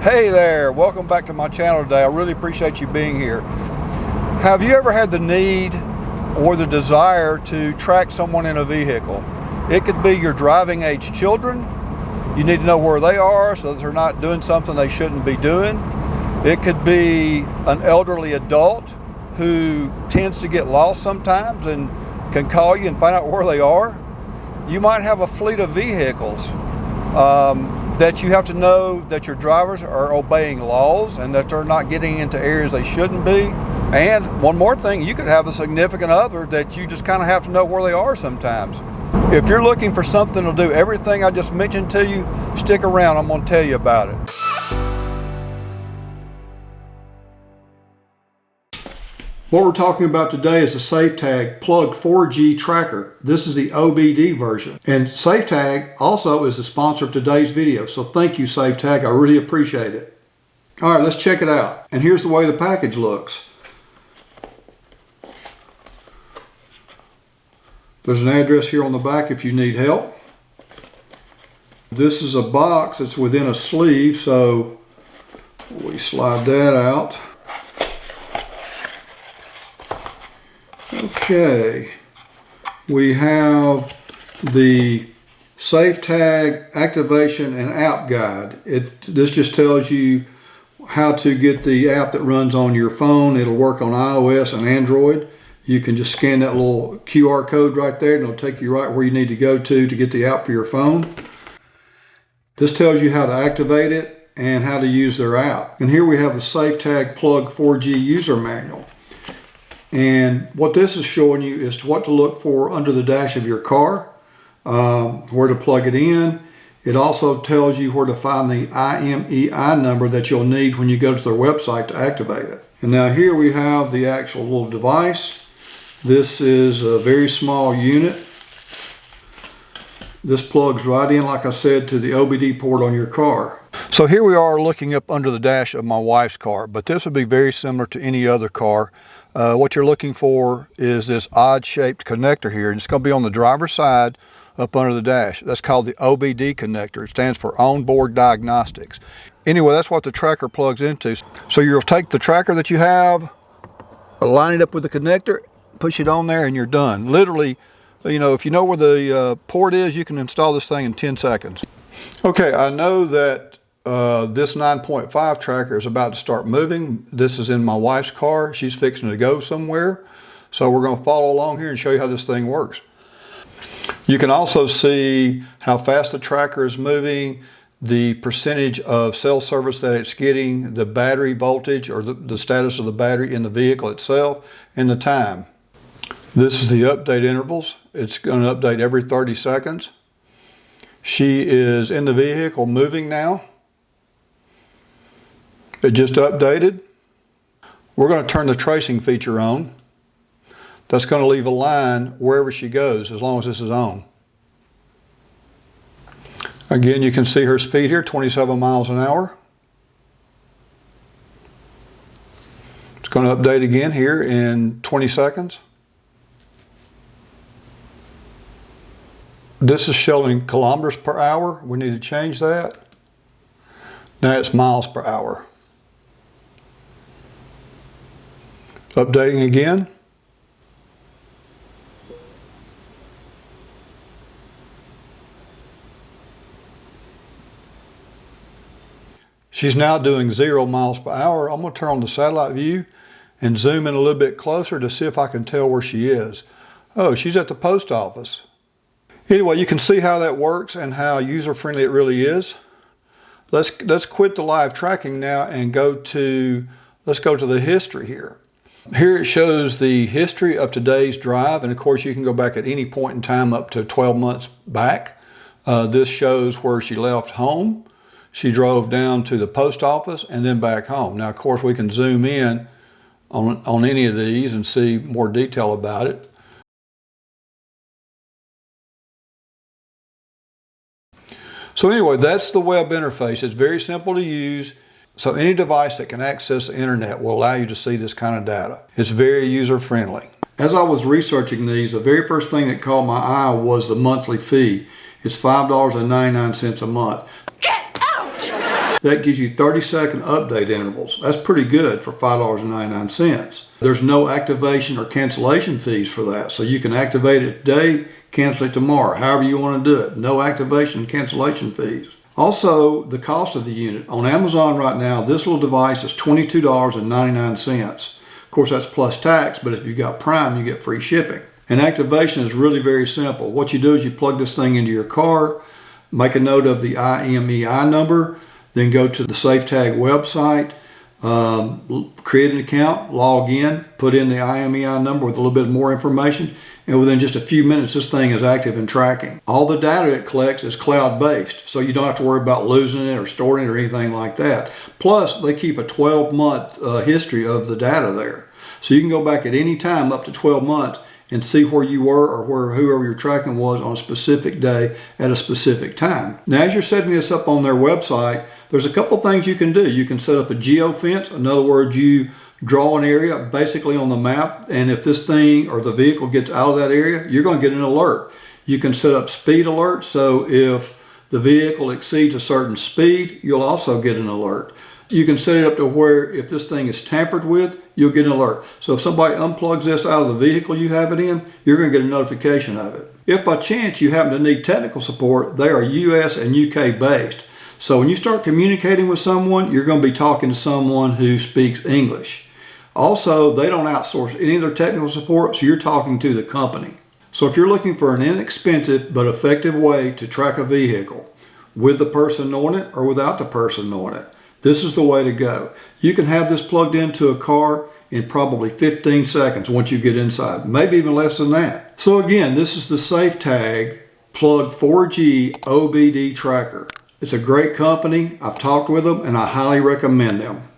Hey there, welcome back to my channel today. I really appreciate you being here. Have you ever had the need or the desire to track someone in a vehicle? It could be your driving age children. You need to know where they are so that they're not doing something they shouldn't be doing. It could be an elderly adult who tends to get lost sometimes and can call you and find out where they are. You might have a fleet of vehicles that you have to know that your drivers are obeying laws and that they're not getting into areas they shouldn't be. And one more thing, you could have a significant other that you just kind of have to know where they are sometimes. If you're looking for something to do everything I just mentioned to you, stick around, I'm going to tell you about it. What we're talking about today is the Safetag Plug 4G Tracker. This is the OBD version. And Safetag also is the sponsor of today's video. So thank you, Safetag. I really appreciate it. All right, let's check it out. And here's the way the package looks. There's an address here on the back if you need help. This is a box that's within a sleeve, so we slide that out. Okay, we have the Safetag activation and app guide. This just tells you how to get the app that runs on your phone. It'll work on iOS and Android. You can just scan that little QR code right there and it'll take you right where you need to go to get the app for your phone. This tells you how to activate it and how to use their app. And here we have the Safetag Plug 4G user manual. And what this is showing you is what to look for under the dash of your car, where to plug it in. It also tells you where to find the IMEI number that you'll need when you go to their website to activate it. And now here we have the actual little device. This is a very small unit. This plugs right in, like I said, to the OBD port on your car. So here we are looking up under the dash of my wife's car, but this would be very similar to any other car. What you're looking for is this odd shaped connector here, and it's going to be on the driver's side up under the dash. That's called the OBD connector. It stands for onboard diagnostics. Anyway, that's what the tracker plugs into. So you'll take the tracker that you have, line it up with the connector, push it on there, and you're done. Literally, you know, if you know where the port is, you can install this thing in 10 seconds. Okay, I know that this 9.5 tracker is about to start moving. This is in my wife's car. She's fixing to go somewhere. So we're going to follow along here and show you how this thing works. You can also see how fast the tracker is moving, the percentage of cell service that it's getting, the battery voltage or the status of the battery in the vehicle itself, and the time. This is the update intervals. It's going to update every 30 seconds. She is in the vehicle moving now. It just updated. We're going to turn the tracing feature on. That's going to leave a line wherever she goes as long as this is on. Again, you can see her speed here, 27 miles an hour. It's going to update again here in 20 seconds. This is showing kilometers per hour. We need to change that. Now it's miles per hour. Updating again. She's now doing 0 miles per hour. I'm going to turn on the satellite view and zoom in a little bit closer to see if I can tell where she is. Oh, she's at the post office. Anyway, you can see how that works and how user-friendly it really is. Let's quit the live tracking now and let's go to the history here. Here it shows the history of today's drive, and of course you can go back at any point in time up to 12 months back. This shows where she left home. She drove down to the post office and then back home. Now of course we can zoom in on any of these and see more detail about it. So anyway, that's the web interface. It's very simple to use. So any device that can access the internet will allow you to see this kind of data. It's very user-friendly. As I was researching these, the very first thing that caught my eye was the monthly fee. It's $5.99 a month. Get out! That gives you 30-second update intervals. That's pretty good for $5.99. There's no activation or cancellation fees for that. So you can activate it today, cancel it tomorrow, however you want to do it. No activation and cancellation fees. Also, the cost of the unit. On Amazon right now, this little device is $22.99. Of course, that's plus tax, but if you've got Prime, you get free shipping. And activation is really very simple. What you do is you plug this thing into your car, make a note of the IMEI number, then go to the Safetag website, create an account, log in, put in the IMEI number with a little bit more information, and within just a few minutes, this thing is active and tracking. All the data it collects is cloud-based, so you don't have to worry about losing it or storing it or anything like that. Plus, they keep a 12-month history of the data there. So you can go back at any time up to 12 months and see where you were or where whoever you're tracking was on a specific day at a specific time. Now, as you're setting this up on their website, there's a couple things you can do. You can set up a geofence. In other words, you draw an area basically on the map, and if this thing or the vehicle gets out of that area, you're going to get an alert. You can set up speed alerts, so if the vehicle exceeds a certain speed, you'll also get an alert. You can set it up to where if this thing is tampered with, you'll get an alert. So if somebody unplugs this out of the vehicle you have it in, you're going to get a notification of it. If by chance you happen to need technical support, they are US and UK based. So when you start communicating with someone, you're going to be talking to someone who speaks English. Also, they don't outsource any of their technical support, so you're talking to the company. So if you're looking for an inexpensive but effective way to track a vehicle with the person knowing it or without the person knowing it, this is the way to go. You can have this plugged into a car in probably 15 seconds once you get inside, maybe even less than that. So again, this is the Safetag Plug 4G OBD tracker. It's a great company. I've talked with them and I highly recommend them.